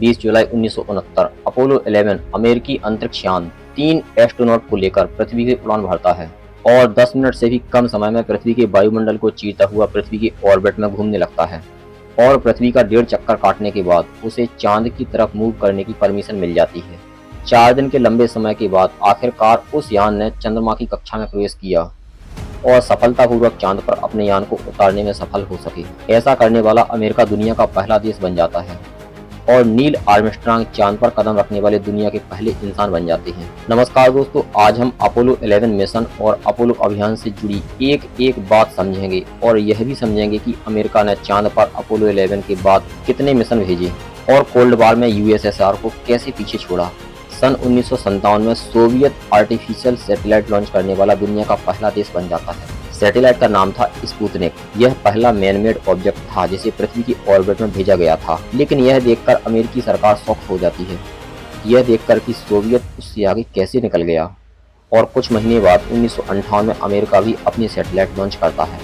20 जुलाई 1969 Apollo 11 अमेरिकी अंतरिक्ष यान 3 एस्ट्रोनॉट को लेकर पृथ्वी की उड़ान भरता है और 10 मिनट से भी कम समय में पृथ्वी के वायुमंडल को चीरता हुआ पृथ्वी के ऑर्बिट में घूमने लगता है और पृथ्वी का 1.5 चक्कर काटने के बाद उसे चांद की तरफ मूव करने की परमिशन मिल जाती है। 4 दिन के लंबे समय के बाद आखिरकार उस यान ने चंद्रमा की कक्षा में प्रवेश किया और सफलतापूर्वक चांद पर अपने यान को उतारने में सफल हो सके। ऐसा करने वाला अमेरिका दुनिया का पहला देश बन जाता है और नील आर्मस्ट्रांग चांद पर कदम रखने वाले दुनिया के पहले इंसान बन जाते हैं। नमस्कार दोस्तों, आज हम अपोलो 11 मिशन और अपोलो अभियान से जुड़ी एक एक बात समझेंगे और यह भी समझेंगे कि अमेरिका ने चांद पर अपोलो 11 के बाद कितने मिशन भेजे और कोल्ड वार में यूएसएसआर को कैसे पीछे छोड़ा। सन 1957 में सोवियत आर्टिफिशियल सैटेलाइट लॉन्च करने वाला दुनिया का पहला देश बन जाता है। सैटेलाइट का नाम था स्पुतनिक। यह पहला मैनमेड ऑब्जेक्ट था जिसे पृथ्वी की ऑर्बिट में भेजा गया था। लेकिन यह देखकर अमेरिकी सरकार शॉक हो जाती है, यह देखकर कि सोवियत उससे आगे कैसे निकल गया। और कुछ महीने बाद 1958 में अमेरिका भी अपनी सैटेलाइट लॉन्च करता है।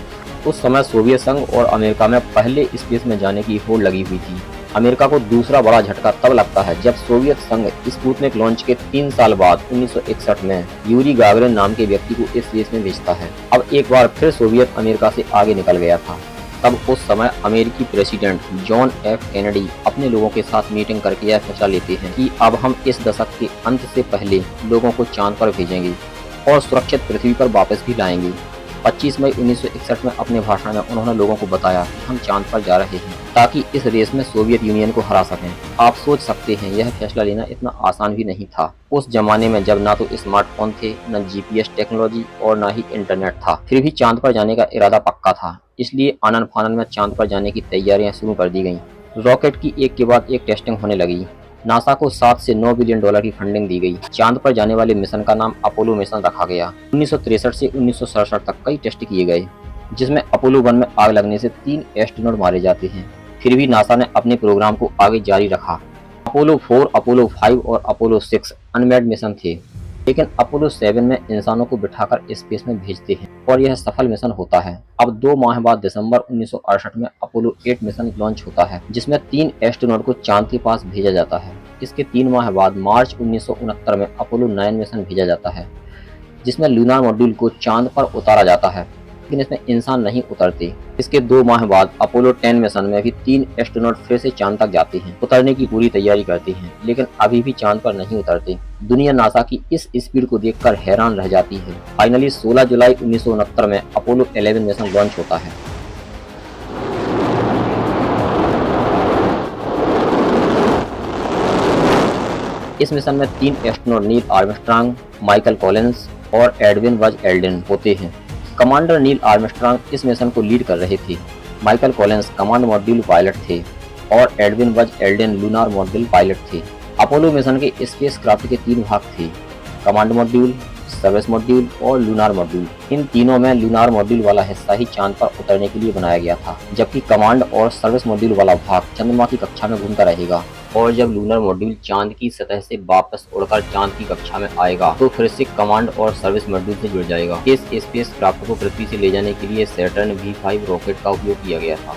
उस समय सोवियत संघ और अमेरिका में पहले स्पेस में जाने की होड़ लगी हुई थी। अमेरिका को दूसरा बड़ा झटका तब लगता है जब सोवियत संघ स्पुतनिक लॉन्च के 3 साल बाद 1961 में यूरी गागरिन नाम के व्यक्ति को इस देश में भेजता है। अब एक बार फिर सोवियत अमेरिका से आगे निकल गया था। तब उस समय अमेरिकी प्रेसिडेंट जॉन एफ कैनेडी अपने लोगों के साथ मीटिंग करके यह फैसला लेते हैं कि अब हम इस दशक के अंत से पहले लोगों को चांद पर भेजेंगे और सुरक्षित पृथ्वी पर वापस भी लाएंगे। 25 मई 1961 में अपने भाषण में उन्होंने लोगों को बताया कि हम चांद पर जा रहे हैं ताकि इस रेस में सोवियत यूनियन को हरा सकें। आप सोच सकते हैं यह फैसला लेना इतना आसान भी नहीं था। उस जमाने में जब ना तो स्मार्टफोन थे, न जीपीएस टेक्नोलॉजी और न ही इंटरनेट था, फिर भी चांद पर जाने का इरादा पक्का था। इसलिए आनन फानन में चांद पर जाने की तैयारियां शुरू कर दी गईं। रॉकेट की एक के बाद एक टेस्टिंग होने लगी। नासा को 7 से 9 बिलियन डॉलर की फंडिंग दी गई। चांद पर जाने वाले मिशन का नाम अपोलो मिशन रखा गया। 1963 से 1967 तक कई टेस्ट किए गए, जिसमें अपोलो 1 में आग लगने से 3 एस्ट्रोनॉट मारे जाते हैं। फिर भी नासा ने अपने प्रोग्राम को आगे जारी रखा। अपोलो 4, अपोलो 5 और अपोलो 6 अनमैन्ड मिशन थे, लेकिन अपोलो 7 में इंसानों को बिठाकर स्पेस में भेजते हैं और यह सफल मिशन होता है। अब 2 माह बाद दिसंबर 1968 में अपोलो 8 मिशन लॉन्च होता है, जिसमें 3 एस्ट्रोनॉट को चांद के पास भेजा जाता है। इसके 3 माह बाद मार्च 1969 में अपोलो 9 मिशन भेजा जाता है, जिसमें लूनार मॉड्यूल को चांद पर उतारा जाता है, लेकिन इसमें इंसान नहीं उतरते। इसके 2 माह बाद अपोलो 10 मिशन में भी 3 एस्ट्रोनॉट फिर से चांद तक जाते हैं, उतरने की पूरी तैयारी करते हैं, लेकिन अभी भी चांद पर नहीं उतरते। दुनिया नासा की इस स्पीड को देखकर हैरान रह जाती है। फाइनली 16 जुलाई 1969 में अपोलो 11 मिशन लॉन्च होता है। इस मिशन में 3 astronaut Neil Armstrong, Michael Collins और एडविन बज एल्ड्रिन होते हैं। कमांडर नील आर्मस्ट्रांग इस मिशन को लीड कर रहे थे। Michael Collins command module pilot थे और Edwin Buzz Aldrin lunar module pilot थे। अपोलो मिशन के स्पेसक्राफ्ट के 3 भाग थे: कमांड मॉड्यूल, सर्विस मॉड्यूल और लूनार मॉड्यूल। इन तीनों में लूनार मॉड्यूल वाला हिस्सा ही चांद पर उतरने के लिए बनाया गया था, जबकि कमांड और सर्विस मॉड्यूल वाला भाग चंद्रमा की कक्षा में घूमता रहेगा। और जब लूनर मॉड्यूल चांद की सतह से वापस उड़कर चांद की कक्षा में आएगा तो फिर से कमांड और सर्विस मॉड्यूल से जुड़ जाएगा। इस स्पेसक्राफ्ट को पृथ्वी से ले जाने के लिए सैटर्न V5 रॉकेट का उपयोग किया गया था,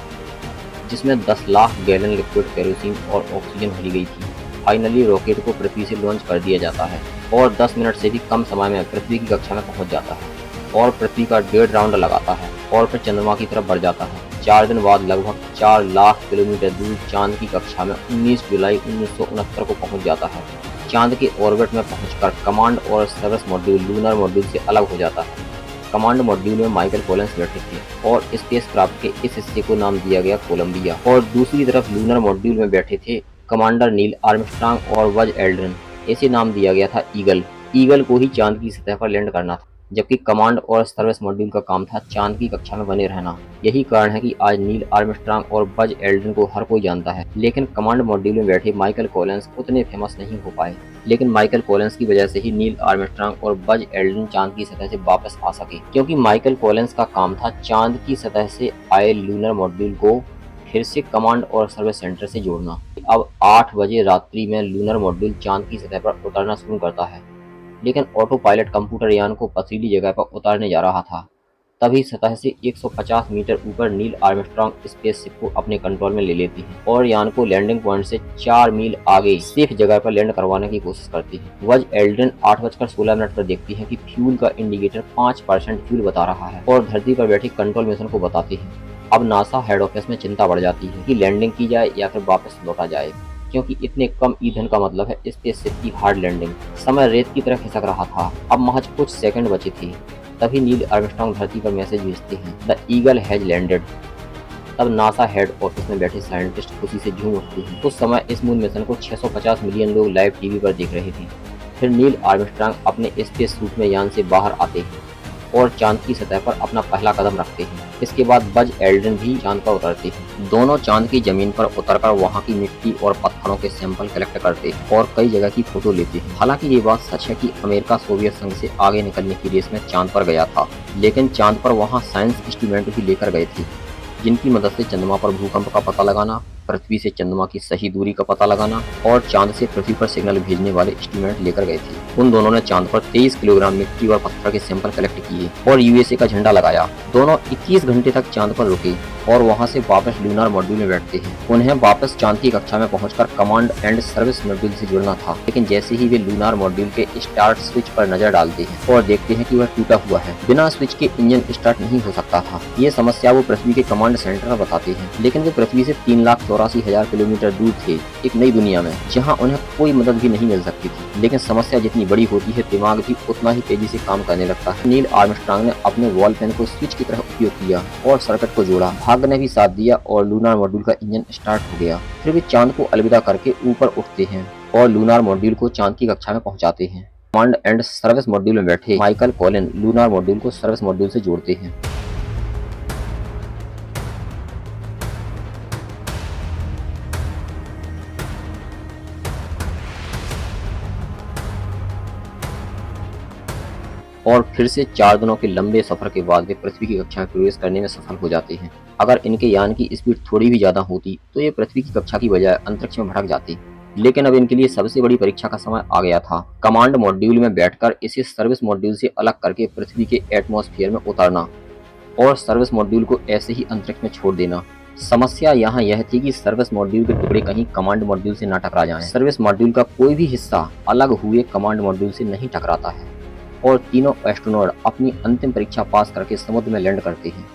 जिसमें 10 लाख गैलन लिक्विड केरोसिन और ऑक्सीजन भरी गई थी। फाइनली रॉकेट को पृथ्वी से लॉन्च कर दिया जाता है और 10 मिनट से भी कम समय में पृथ्वी की कक्षा में पहुंच जाता है और पृथ्वी का 1.5 राउंड लगाता है और फिर चंद्रमा की तरफ बढ़ जाता है। 4 दिन बाद लगभग 4 लाख किलोमीटर दूर चांद की कक्षा में 19 जुलाई 1969 को पहुंच जाता है। चांद के ऑर्बिट में पहुंचकर कमांड और सर्विस मॉड्यूल लूनर मॉड्यूल से अलग हो जाता है। कमांड मॉड्यूल में माइकल कॉलिंस बैठे थे और स्पेसक्राफ्ट के इस हिस्से को नाम दिया गया कोलंबिया, और दूसरी तरफ लूनर मॉड्यूल में बैठे थे कमांडर नील आर्मस्ट्रांग और बज एल्ड्रिन। इसे नाम दिया गया था ईगल। ईगल को ही चांद की सतह पर लैंड करना था, जबकि कमांड और सर्विस मॉड्यूल का काम था चांद की कक्षा में बने रहना। यही कारण है कि आज नील आर्मस्ट्रांग और बज एल्ड्रिन को हर कोई जानता है, लेकिन कमांड मॉड्यूल में बैठे माइकल कॉलिंस उतने फेमस नहीं हो पाए। लेकिन माइकल कॉलिंस की वजह से ही नील आर्मस्ट्रांग और बज एल्ड्रिन चांद की सतह से वापस आ सके, क्योंकि माइकल कॉलिंस का काम था चांद की सतह से आए लूनर मॉड्यूल को फिर से कमांड और सर्विस सेंटर से जोड़ना। अब 8 बजे रात्रि में लूनर मॉड्यूल चांद की सतह पर उतरना शुरू करता है, लेकिन ऑटो पायलट कंप्यूटर यान को पथरीली जगह पर उतारने जा रहा था। तभी सतह से 150 मीटर ऊपर नील आर्मस्ट्रांग स्पेसशिप को अपने कंट्रोल में ले लेती है और यान को लैंडिंग पॉइंट से 4 मील आगे सेफ जगह पर लैंड करवाने की कोशिश करती है। बज एल्ड्रिन 8:16 पर देखती है कि फ्यूल का इंडिकेटर 5% फ्यूल बता रहा है और धरती पर बैठी कंट्रोल मिशन को बताती है। अब नासा हेड ऑफिस में चिंता बढ़ जाती है कि लैंडिंग की जाए या फिर वापस लौटा जाए, क्योंकि इतने कम ईंधन का मतलब है स्पेसशिप की हार्ड लैंडिंग। समय रेत की तरह खिसक रहा था, अब महज कुछ सेकंड बचे थे। तभी नील आर्मस्ट्रांग धरती पर मैसेज भेजते हैं, द ईगल हैज लैंडेड। तब नासा हेड ऑफिस में बैठे साइंटिस्ट खुशी से झूम उठते हैं। उस समय इस मून मिशन को 650 मिलियन लोग लाइव टीवी पर देख रहे थे। फिर नील आर्मस्ट्रांग अपने स्पेस सूट में यान से बाहर आते हैं और चांद की सतह पर अपना पहला कदम रखते हैं। इसके बाद बज एल्ड्रिन भी चांद पर उतरते हैं। दोनों चांद की जमीन पर उतरकर वहां की मिट्टी और पत्थरों के सैंपल कलेक्ट करते हैं और कई जगह की फोटो लेते हैं। हालांकि ये बात सच है कि अमेरिका सोवियत संघ से आगे निकलने की रेस में चांद पर गया था, लेकिन चांद पर वहां साइंस इंस्ट्रूमेंट भी लेकर गए थे, जिनकी मदद से चंद्रमा पर भूकंप का पता लगाना, पृथ्वी से चंद्रमा की सही दूरी का पता लगाना और चांद से पृथ्वी पर सिग्नल भेजने वाले इंस्ट्रूमेंट लेकर गए थे। उन दोनों ने चांद पर 23 किलोग्राम मिट्टी और पत्थर के सैंपल कलेक्ट किए और यूएसए का झंडा लगाया। दोनों 21 घंटे तक चांद पर रुके और वहां से वापस लूनार मॉड्यूल में बैठते हैं। उन्हें वापस चांद की कक्षा में पहुंचकर कमांड एंड सर्विस मॉड्यूल से जुड़ना था, लेकिन जैसे ही वे लूनार मॉड्यूल के स्टार्ट स्विच पर नजर डालते हैं और देखते हैं कि वह टूटा हुआ है, बिना स्विच के इंजन स्टार्ट नहीं हो सकता था। ये समस्या वो पृथ्वी के कमांड सेंटर में बताते हैं, लेकिन वे पृथ्वी से 3,84,000 किलोमीटर दूर थे, एक नई दुनिया में जहाँ उन्हें कोई मदद भी नहीं मिल सकती थी। लेकिन समस्या जितनी बड़ी होती है, दिमाग भी उतना ही तेजी से काम करने लगता है। नील आर्मस्ट्रांग ने अपने वॉल पेन को स्विच की तरह उपयोग किया और सर्किट को जोड़ा। भाग्य ने भी साथ दिया और लूनार मॉड्यूल का इंजन स्टार्ट हो गया। फिर वे चांद को अलविदा करके ऊपर उठते हैं और लूनार मॉड्यूल को चांद की कक्षा में पहुंचाते हैं। कमांड एंड सर्विस मॉड्यूल में बैठे माइकल कॉलिन लूनार मॉड्यूल को सर्विस मॉड्यूल से जोड़ते हैं। और फिर से 4 दिनों के लंबे सफर के बाद वे पृथ्वी की कक्षा में प्रवेश करने में सफल हो जाते हैं। अगर इनके यान की स्पीड थोड़ी भी ज्यादा होती तो ये पृथ्वी की कक्षा की बजाय अंतरिक्ष में भटक जाते, लेकिन अब इनके लिए सबसे बड़ी परीक्षा का समय आ गया था। कमांड मॉड्यूल में बैठकर इसे सर्विस मॉड्यूल से अलग करके पृथ्वी के एटमॉस्फेयर में उतारना और सर्विस मॉड्यूल को ऐसे ही अंतरिक्ष में छोड़ देना। समस्या यहाँ यह थी कि सर्विस मॉड्यूल के टुकड़े कहीं कमांड मॉड्यूल से न टकरा जाएं। सर्विस मॉड्यूल का कोई भी हिस्सा अलग हुए कमांड मॉड्यूल से नहीं टकराता है और तीनों एस्ट्रोनॉट अपनी अंतिम परीक्षा पास करके समुद्र में लैंड करते हैं।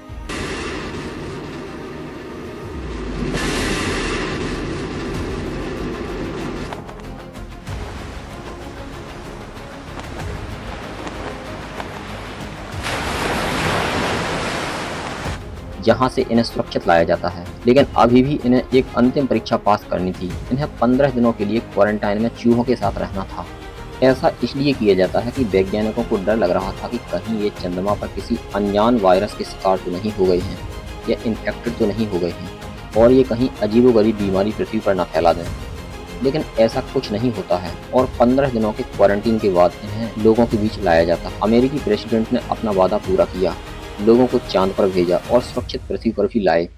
जहां से इन्हें सुरक्षित लाया जाता है, लेकिन अभी भी इन्हें एक अंतिम परीक्षा पास करनी थी। इन्हें 15 दिनों के लिए क्वारंटाइन में चूहों के साथ रहना था। ऐसा इसलिए किया जाता है कि वैज्ञानिकों को डर लग रहा था कि कहीं ये चंद्रमा पर किसी अनजान वायरस के शिकार तो नहीं हो गए हैं या इन्फेक्टेड तो नहीं हो गए हैं और ये कहीं अजीबोगरीब बीमारी पृथ्वी पर न फैला दें। लेकिन ऐसा कुछ नहीं होता है और 15 दिनों के क्वारंटीन के बाद इन्हें लोगों के बीच लाया जाता। अमेरिकी प्रेसिडेंट ने अपना वादा पूरा किया, लोगों को चांद पर भेजा और सुरक्षित पृथ्वी पर भी लाए।